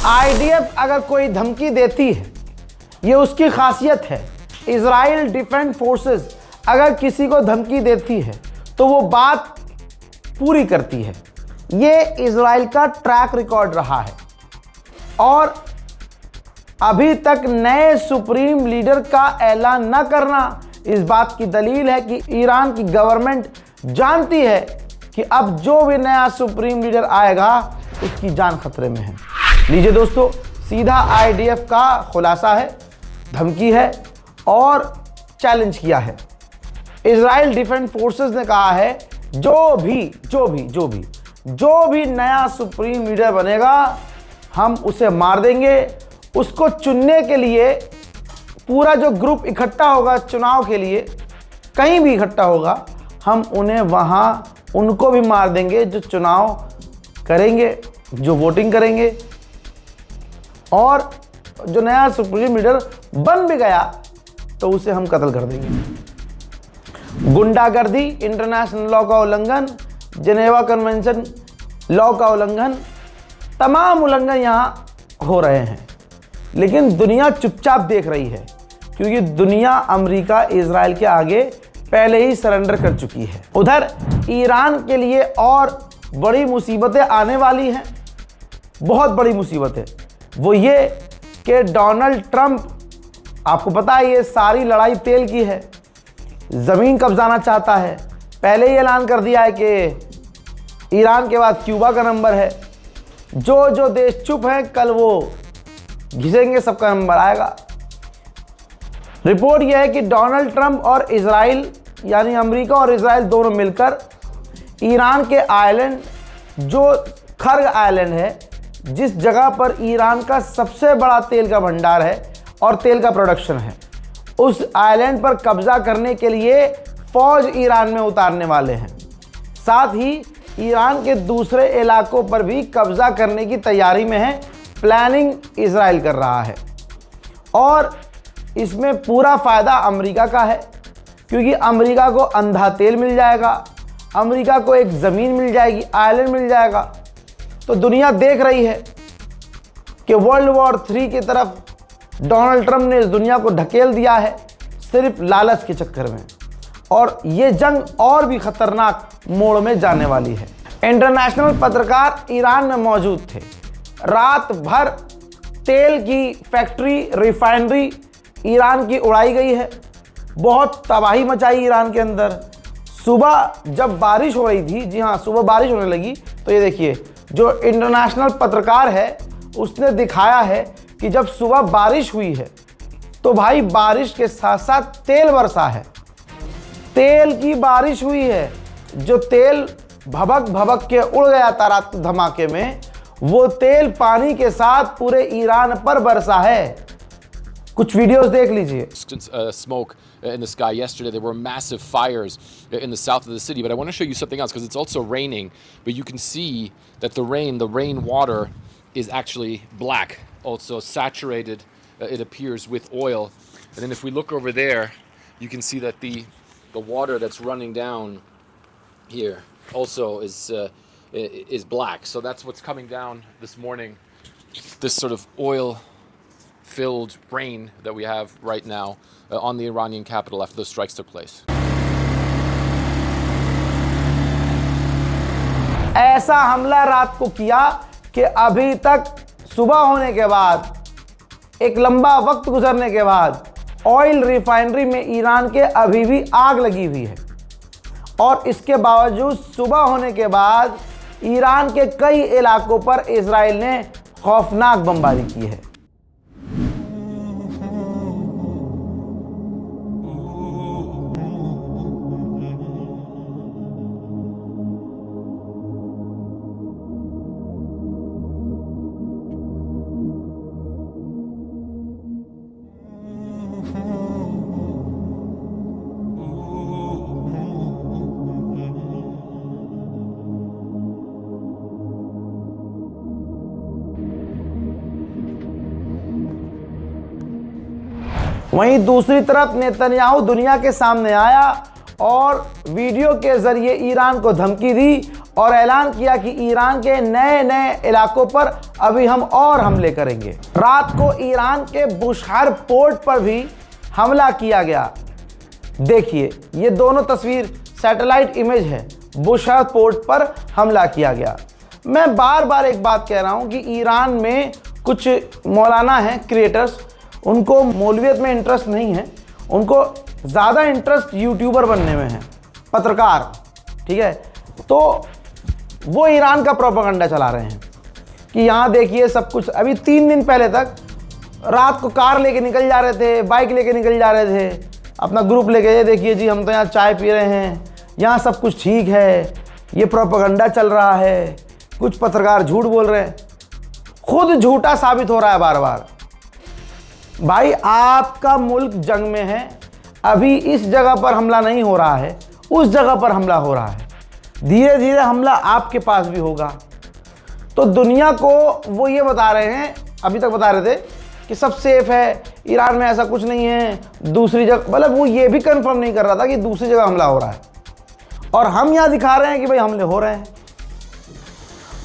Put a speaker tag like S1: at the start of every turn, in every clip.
S1: IDF अगर कोई धमकी देती है, ये उसकी खासियत है। इजराइल डिफेंस फोर्सेस अगर किसी को धमकी देती है तो वो बात पूरी करती है। ये इजराइल का ट्रैक रिकॉर्ड रहा है और अभी तक नए सुप्रीम लीडर का ऐलान न करना इस बात की दलील है कि ईरान की गवर्नमेंट जानती है कि अब जो भी नया सुप्रीम लीडर आएगा उसकी जान खतरे में है। लीजिए दोस्तों, सीधा आईडीएफ का खुलासा है, धमकी है और चैलेंज किया है। इजराइल डिफेंस फोर्सेस ने कहा है जो भी नया सुप्रीम लीडर बनेगा हम उसे मार देंगे। उसको चुनने के लिए पूरा जो ग्रुप इकट्ठा होगा चुनाव के लिए, कहीं भी इकट्ठा होगा, हम उन्हें वहां उनको भी मार देंगे जो चुनाव करेंगे, जो वोटिंग करेंगे। और जो नया सुप्रीम लीडर बन भी गया तो उसे हम कत्ल कर देंगे। गुंडागर्दी, इंटरनेशनल लॉ का उल्लंघन, जेनेवा कन्वेंशन लॉ का उल्लंघन, तमाम उल्लंघन यहां हो रहे हैं। लेकिन दुनिया चुपचाप देख रही है क्योंकि दुनिया अमेरिका इजराइल के आगे पहले ही सरेंडर कर चुकी है। उधर ईरान के लिए और बड़ी मुसीबतें आने वाली हैं, बहुत बड़ी मुसीबतें। वो ये कि डोनाल्ड ट्रंप, आपको पता है ये सारी लड़ाई तेल की है, ज़मीन कब्जाना चाहता है। पहले ही ऐलान कर दिया है कि ईरान के बाद क्यूबा का नंबर है। जो देश चुप हैं कल वो घिसेंगे, सबका नंबर आएगा। रिपोर्ट यह है कि डोनाल्ड ट्रंप और इजराइल, यानी अमेरिका और इजराइल दोनों मिलकर ईरान के आइलैंड, जो खर्ग आइलैंड है, जिस जगह पर ईरान का सबसे बड़ा तेल का भंडार है और तेल का प्रोडक्शन है, उस आइलैंड पर कब्जा करने के लिए फौज ईरान में उतारने वाले हैं। साथ ही ईरान के दूसरे इलाकों पर भी कब्जा करने की तैयारी में है। प्लानिंग इजराइल कर रहा है और इसमें पूरा फ़ायदा अमेरिका का है क्योंकि अमेरिका को अंधा तेल मिल जाएगा, अमेरिका को एक ज़मीन मिल जाएगी, आइलैंड मिल जाएगा। तो दुनिया देख रही है कि वर्ल्ड वॉर 3 की तरफ डोनाल्ड ट्रंप ने इस दुनिया को ढकेल दिया है सिर्फ लालच के चक्कर में, और ये जंग और भी खतरनाक मोड़ में जाने वाली है। इंटरनेशनल पत्रकार ईरान में मौजूद थे। रात भर तेल की फैक्ट्री, रिफाइनरी ईरान की उड़ाई गई है, बहुत तबाही मचाई ईरान के अंदर। सुबह जब बारिश हो रही थी, जी हाँ, सुबह बारिश होने लगी, तो ये देखिए जो इंटरनेशनल पत्रकार है उसने दिखाया है कि जब सुबह बारिश हुई है तो भाई बारिश के साथ साथ तेल बरसा है, तेल की बारिश हुई है। जो तेल भभक भभक के उड़ गया था रात धमाके में, वो तेल पानी के साथ पूरे ईरान पर बरसा है। कुछ वीडियोस देख लीजिए।
S2: Smoke in the sky yesterday. There were massive fires in the south of the city. But I want to show you something else because it's also raining. But you can see that the rain water is actually black, also saturated. It appears with oil. And then if we look over there, you can see that the water that's running down here also is black. So that's what's coming down this morning. This sort of oil-filled rain that we have right now on the Iranian capital after those strikes took place.
S1: ऐसा हमला रात को किया कि अभी तक सुबह होने के बाद, एक लंबा वक्त गुजरने के बाद, ऑयल रिफाइनरी में ईरान के अभी भी आग लगी हुई है। और इसके बावजूद सुबह होने के बाद ईरान के कई इलाकों पर इजराइल ने खौफनाक बमबारी की है। वहीं दूसरी तरफ नेतन्याहू दुनिया के सामने आया और वीडियो के जरिए ईरान को धमकी दी और ऐलान किया कि ईरान के नए नए इलाकों पर अभी हम और हमले करेंगे। रात को ईरान के बुशहर पोर्ट पर भी हमला किया गया। देखिए, ये दोनों तस्वीर सैटेलाइट इमेज है। बुशहर पोर्ट पर हमला किया गया। मैं बार बार एक बात कह रहा हूं कि ईरान में कुछ मौलाना हैं, क्रिएटर्स, उनको मौलवियत में इंटरेस्ट नहीं है, उनको ज़्यादा इंटरेस्ट यूट्यूबर बनने में है, पत्रकार, ठीक है। तो वो ईरान का प्रोपेगेंडा चला रहे हैं कि यहाँ देखिए सब कुछ। अभी 3 दिन पहले तक रात को कार लेके निकल जा रहे थे, बाइक लेके निकल जा रहे थे, अपना ग्रुप लेके, ये देखिए जी हम तो यहाँ चाय पी रहे हैं, यहाँ सब कुछ ठीक है, ये प्रोपेगेंडा चल रहा है। कुछ पत्रकार झूठ बोल रहे हैं, खुद झूठा साबित हो रहा है बार बार। भाई, आपका मुल्क जंग में है, अभी इस जगह पर हमला नहीं हो रहा है, उस जगह पर हमला हो रहा है। धीरे धीरे हमला आपके पास भी होगा। तो दुनिया को वो ये बता रहे हैं, अभी तक बता रहे थे कि सब सेफ है, ईरान में ऐसा कुछ नहीं है, दूसरी जगह, मतलब वो ये भी कंफर्म नहीं कर रहा था कि दूसरी जगह हमला हो रहा है। और हम यहाँ दिखा रहे हैं कि भाई हमले हो रहे हैं।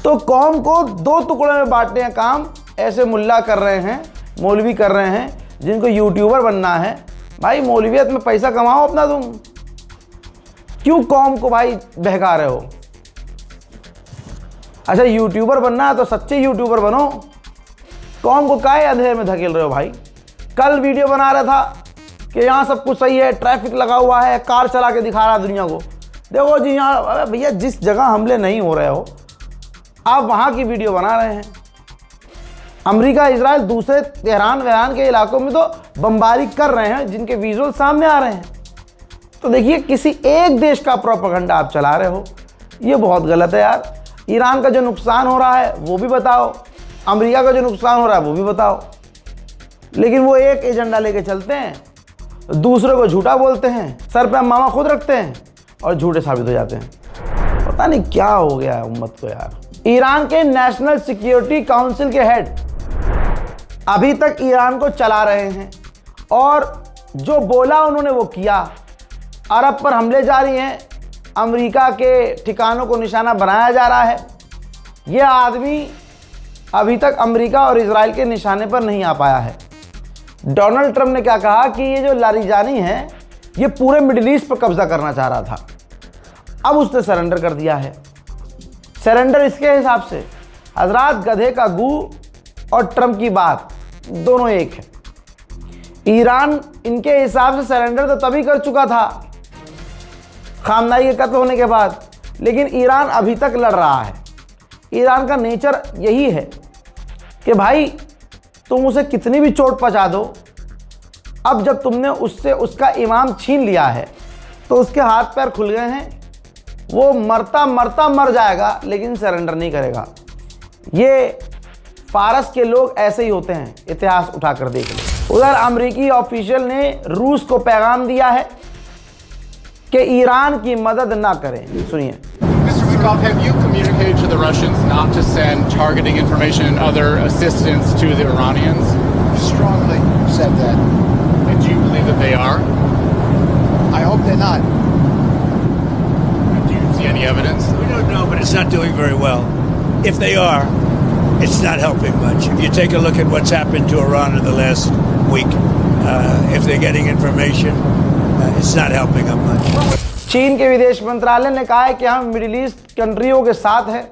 S1: तो कौम को 2 टुकड़ों में बांटने का काम ऐसे मुल्ला कर रहे हैं, मौलवी कर रहे हैं, जिनको यूट्यूबर बनना है। भाई, मौलवियत में पैसा कमाओ अपना, तुम क्यों कौम को भाई बहका रहे हो? अच्छा, यूट्यूबर बनना है तो सच्चे यूट्यूबर बनो, कौम को काहे अंधेरे में धकेल रहे हो भाई? कल वीडियो बना रहा था कि यहाँ सब कुछ सही है, ट्रैफिक लगा हुआ है, कार चला के दिखा रहा है दुनिया को, देखो जी यहाँ। भैया, जिस जगह हमले नहीं हो रहे हो आप वहाँ की वीडियो बना रहे हैं। अमेरिका, इजराइल, दूसरे तेहरान वहरान के इलाकों में तो बमबारी कर रहे हैं, जिनके विजुअल सामने आ रहे हैं। तो देखिए, किसी एक देश का प्रोपेगेंडा आप चला रहे हो, ये बहुत गलत है यार। ईरान का जो नुकसान हो रहा है वो भी बताओ, अमेरिका का जो नुकसान हो रहा है वो भी बताओ। लेकिन वो एक एजेंडा लेके चलते हैं, दूसरे को झूठा बोलते हैं, सर पे मामा खुद रखते हैं और झूठे साबित हो जाते हैं। पता नहीं क्या हो गया है उम्मत को यार। ईरान के नेशनल सिक्योरिटी काउंसिल के हेड अभी तक ईरान को चला रहे हैं और जो बोला उन्होंने वो किया। अरब पर हमले जारी हैं, अमेरिका के ठिकानों को निशाना बनाया जा रहा है। ये आदमी अभी तक अमेरिका और इजराइल के निशाने पर नहीं आ पाया है। डोनाल्ड ट्रंप ने क्या कहा कि ये जो लारिजानी है ये पूरे मिडिल ईस्ट पर कब्जा करना चाह रहा था, अब उसने सरेंडर कर दिया है। सरेंडर इसके हिसाब से हजरात, गधे का गू और ट्रंप की बात दोनों एक है। ईरान इनके हिसाब से सरेंडर तो तभी कर चुका था खामनाई के कत्ल होने के बाद, लेकिन ईरान अभी तक लड़ रहा है। ईरान का नेचर यही है कि भाई तुम उसे कितनी भी चोट पहुंचा दो, अब जब तुमने उससे उसका इमाम छीन लिया है तो उसके हाथ पैर खुल गए हैं, वो मरता मरता मर जाएगा लेकिन सरेंडर नहीं करेगा। ये फारस के लोग ऐसे ही होते हैं, इतिहास उठाकर देख लो। उधर अमेरिकी ऑफिशियल ने रूस को पैगाम दिया है कि ईरान की मदद ना करें। सुनिए।
S3: Mr. Witkoff, have you communicated to the Russians not to send targeting information and other assistance to the Iranians?
S4: Strongly said that.
S3: And do you believe that they are?
S4: I hope they're not.
S3: Do you see any evidence?
S5: We don't know, but it's not doing very well. If they are, it's not helping much. If you take a look at what's happened to Iran in the last week, if they're getting information, it's not helping them much.
S1: चीन के विदेश मंत्रालय ने कहा है कि हम middle east कंट्रियों के साथ हैं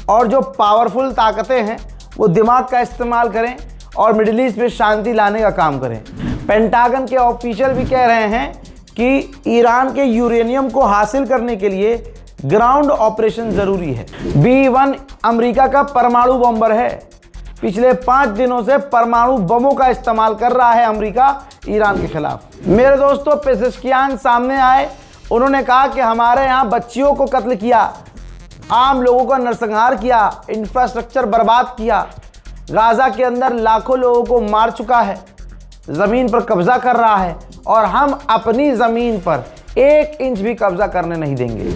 S1: और जो पावरफुल ताकतें हैं वो दिमाग का इस्तेमाल करें और मिडिल ईस्ट में शांति लाने का काम करें। पेंटागन के ऑफिशियल भी कह रहे हैं कि ईरान के यूरेनियम को हासिल करने के लिए ग्राउंड ऑपरेशन ज़रूरी है। B-1 अमेरिका का परमाणु बॉम्बर है। पिछले 5 दिनों से परमाणु बमों का इस्तेमाल कर रहा है अमेरिका ईरान के खिलाफ। मेरे दोस्तों, पेजेश्कियान सामने आए, उन्होंने कहा कि हमारे यहाँ बच्चियों को कत्ल किया, आम लोगों का नरसंहार किया, इंफ्रास्ट्रक्चर बर्बाद किया, गाजा के अंदर लाखों लोगों को मार चुका है, ज़मीन पर कब्जा कर रहा है और हम अपनी ज़मीन पर 1 इंच भी कब्जा करने नहीं देंगे।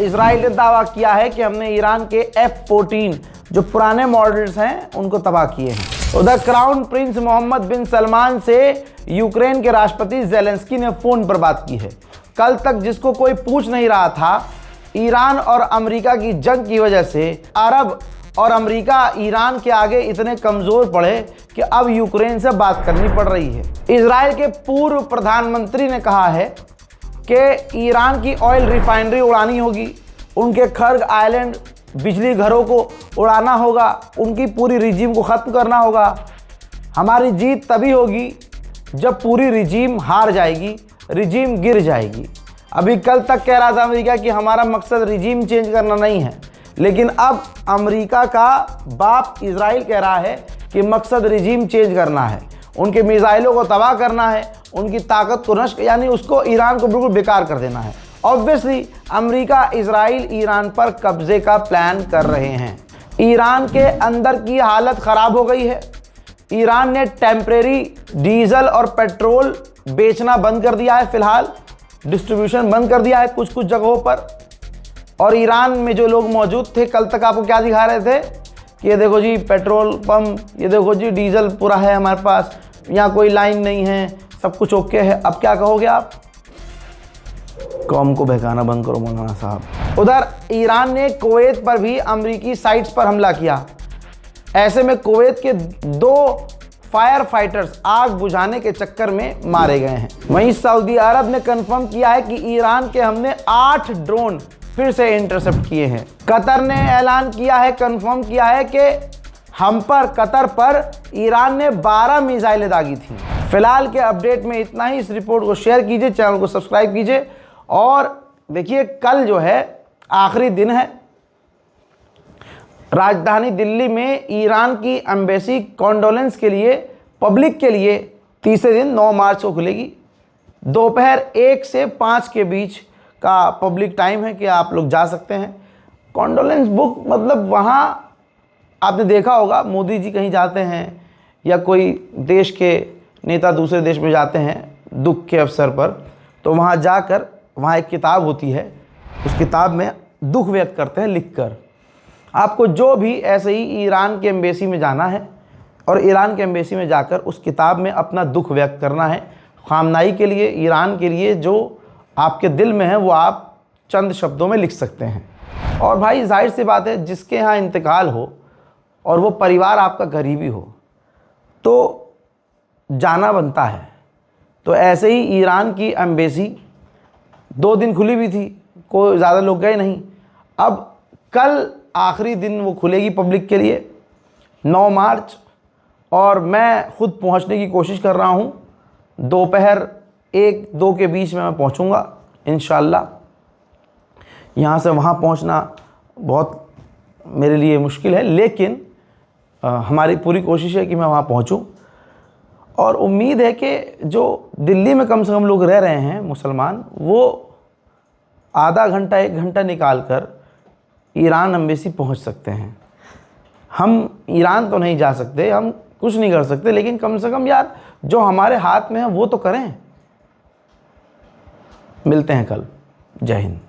S1: इजराइल ने दावा किया है कि हमने ईरान के F-14 जो पुराने मॉडल्स हैं उनको तबाह किए हैं। उधर क्राउन प्रिंस मोहम्मद बिन सलमान से यूक्रेन के राष्ट्रपति जेलेंस्की ने फोन पर बात की है। कल तक जिसको कोई पूछ नहीं रहा था, ईरान और अमेरिका की जंग की वजह से अरब और अमेरिका ईरान के आगे इतने कमज़ोर पड़े कि अब यूक्रेन से बात करनी पड़ रही है। इजराइल के पूर्व प्रधानमंत्री ने कहा है कि ईरान की ऑयल रिफाइनरी उड़ानी होगी, उनके खर्ग आइलैंड बिजली घरों को उड़ाना होगा, उनकी पूरी रिजीम को ख़त्म करना होगा। हमारी जीत तभी होगी जब पूरी रिजीम हार जाएगी, रिजीम गिर जाएगी। अभी कल तक कह रहा था अमेरिका कि हमारा मकसद रिजीम चेंज करना नहीं है, लेकिन अब अमेरिका का बाप इजराइल कह रहा है कि मकसद रिजीम चेंज करना है, उनके मिसाइलों को तबाह करना है, उनकी ताकत को नष्ट यानी उसको ईरान को बिल्कुल बेकार कर देना है। ऑब्वियसली अमेरिका इजराइल ईरान पर कब्जे का प्लान कर रहे हैं। ईरान के अंदर की हालत ख़राब हो गई है। ईरान ने टेम्परेरी डीजल और पेट्रोल बेचना बंद कर दिया है, फ़िलहाल डिस्ट्रीब्यूशन बंद कर दिया है कुछ कुछ जगहों पर। और ईरान में जो लोग मौजूद थे कल तक आपको क्या दिखा रहे थे कि ये देखो जी पेट्रोल पंप, ये देखो जी डीजल पूरा है हमारे पास, यहाँ कोई लाइन नहीं है, सब कुछ ओके है। अब क्या कहोगे आप? कौम को बहकाना बंद करो मौलाना साहब। उधर ईरान ने कुवैत पर भी अमेरिकी साइट्स पर हमला किया। ऐसे में कुवैत के 2 फायर फाइटर्स आग बुझाने के चक्कर में मारे गए हैं। वहीं सऊदी अरब ने कंफर्म किया है कि ईरान के हमने 8 ड्रोन फिर से इंटरसेप्ट किए हैं। कतर ने ऐलान किया है, कंफर्म किया है कि कतर पर ईरान ने 12 मिसाइलें दागी थी। फिलहाल के अपडेट में इतना ही। इस रिपोर्ट को शेयर कीजिए, चैनल को सब्सक्राइब कीजिए और देखिए कल जो है आखिरी दिन है। राजधानी दिल्ली में ईरान की एम्बेसी कॉन्डोलेंस के लिए पब्लिक के लिए तीसरे दिन 9 मार्च को खुलेगी। दोपहर 1 से 5 के बीच का पब्लिक टाइम है कि आप लोग जा सकते हैं। कॉन्डोलेंस बुक मतलब वहाँ आपने देखा होगा मोदी जी कहीं जाते हैं या कोई देश के नेता दूसरे देश में जाते हैं दुख के अवसर पर, तो वहाँ जाकर वहाँ एक किताब होती है, उस किताब में दुख व्यक्त करते हैं लिखकर। आपको जो भी ऐसे ही ईरान के एम्बेसी में जाना है और ईरान के एम्बेसी में जाकर उस किताब में अपना दुख व्यक्त करना है खामनाई के लिए, ईरान के लिए। जो आपके दिल में है वो आप चंद शब्दों में लिख सकते हैं। और भाई जाहिर सी बात है, जिसके यहाँ इंतकाल हो और वो परिवार आपका गरीबी हो तो जाना बनता है। तो ऐसे ही ईरान की एम्बेसी 2 दिन खुली हुई थी, कोई ज़्यादा लोग गए नहीं। अब कल आखिरी दिन वो खुलेगी पब्लिक के लिए 9 मार्च, और मैं ख़ुद पहुंचने की कोशिश कर रहा हूं। दोपहर 1-2 के बीच में मैं पहुंचूंगा इंशाअल्लाह। यहाँ से वहाँ पहुंचना बहुत मेरे लिए मुश्किल है, लेकिन हमारी पूरी कोशिश है कि मैं वहाँ पहुँचूँ। और उम्मीद है कि जो दिल्ली में कम से कम लोग रह रहे हैं मुसलमान, वो आधा घंटा 1 घंटा निकाल कर ईरान एम्बेसी पहुँच सकते हैं। हम ईरान तो नहीं जा सकते, हम कुछ नहीं कर सकते, लेकिन कम से कम यार जो हमारे हाथ में है वो तो करें। मिलते हैं कल। जय हिंद।